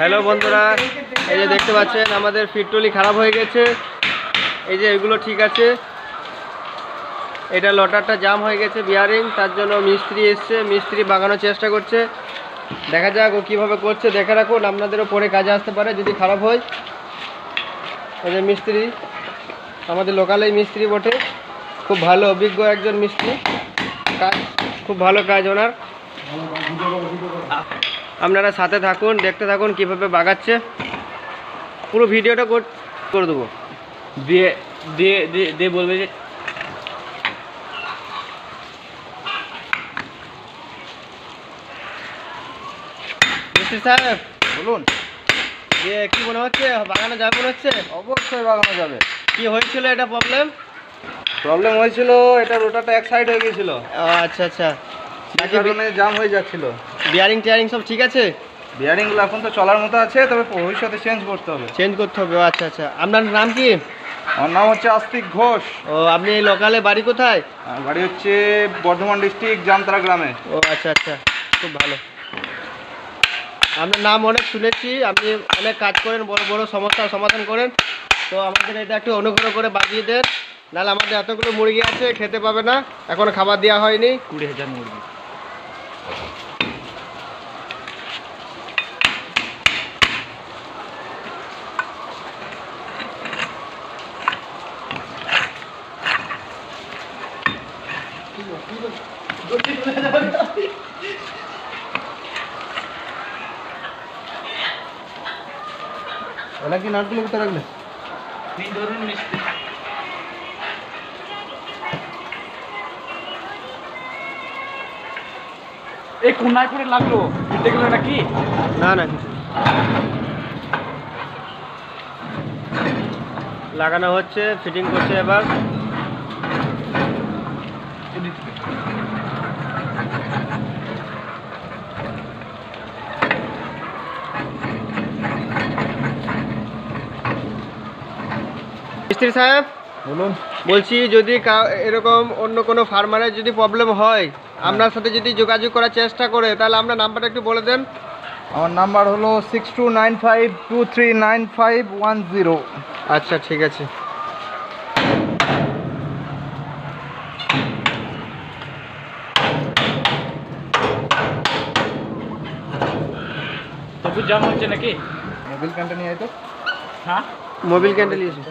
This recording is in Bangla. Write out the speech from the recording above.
হ্যালো বন্ধুরা, এই যে দেখতে পাচ্ছেন আমাদের ফিটটলি খারাপ হয়ে গেছে। এই যে এগুলো ঠিক আছে, এটা লটারটা জাম হয়ে গেছে বিয়ারিং, তার জন্য মিস্ত্রি এসছে, মিস্ত্রি বাগানোর চেষ্টা করছে। দেখা যাক ও কীভাবে করছে, দেখে রাখুন, আপনাদেরও পরে কাজে আসতে পারে যদি খারাপ হয়। এই যে মিস্ত্রি, আমাদের লোকালেই মিস্ত্রি বটে, খুব ভালো অভিজ্ঞ একজন মিস্ত্রি, কাজ খুব ভালো কাজ ওনার। আপনারা সাথে থাকুন, দেখতে থাকুন কীভাবে বাগাচ্ছে, পুরো ভিডিওটা করে দেবো। দিয়ে দিয়ে দিয়ে দিয়ে বলবে যে মিস্ত্রি সাহেব বলুন। যে কী মনে হচ্ছে, বাগানো যাবে মনে হচ্ছে? অবশ্যই বাগানো যাবে। কি হয়েছিল এটা প্রবলেম হয়েছিল, এটা রোটারটা এক সাইড হয়ে গেছিল। আচ্ছা আচ্ছা, সেই কারণে জাম হয়ে যাচ্ছিল। বিয়ারিং টিয়ারিং সব ঠিক আছে? বিয়ারিংগুলো এখন তো চলার মতো আছে, তবে ভবিষ্যতে চেঞ্জ করতে হবে। চেঞ্জ করতে হবে। আচ্ছা আচ্ছা, আপনার নাম কি? আমার নাম হচ্ছে আস্তিক ঘোষ। ও, আপনি এই লোকালে বাড়ি কোথায়? আমার বাড়ি হচ্ছে বর্ধমান ডিস্ট্রিক্ট জামতলা গ্রামে। ও আচ্ছা আচ্ছা, খুব ভালো। আপনার নাম অনেক শুনেছি, আপনি অনেক কাজ করেন, বড় বড় সমস্যার সমাধান করেন। তো আমাদের এটা একটু অনুগ্রহ করে বাগিয়ে দেন, নাহলে আমাদের এতগুলো মুরগি আছে, খেতে পাবে না, এখন খাবার দেওয়া হয়নি। 20,000 মুরগি। ওলা কি নাটগুলো কোথায় রাখলে? এই কোনায় করে লাগলো, দেখলো এটা কি? না না, কিছু লাগানো হচ্ছে, ফিটিং করছে এবার। মিস্ত্রি সাহেব বলুন। বলছি, যদি এরকম অন্য কোনো ফার্মারের যদি প্রবলেম হয়, আপনার সাথে যদি যোগাযোগ করার চেষ্টা করে, তাহলে আপনার নাম্বারটা একটু বলে দেন। আমার নাম্বার হলো 6295239510। আচ্ছা ঠিক আছে। তবু জাম হচ্ছে নাকি? মোবিল ক্যানটা নিয়ে আয় তো। হ্যাঁ, মোবিল ক্যান্ডেল নিয়েছি।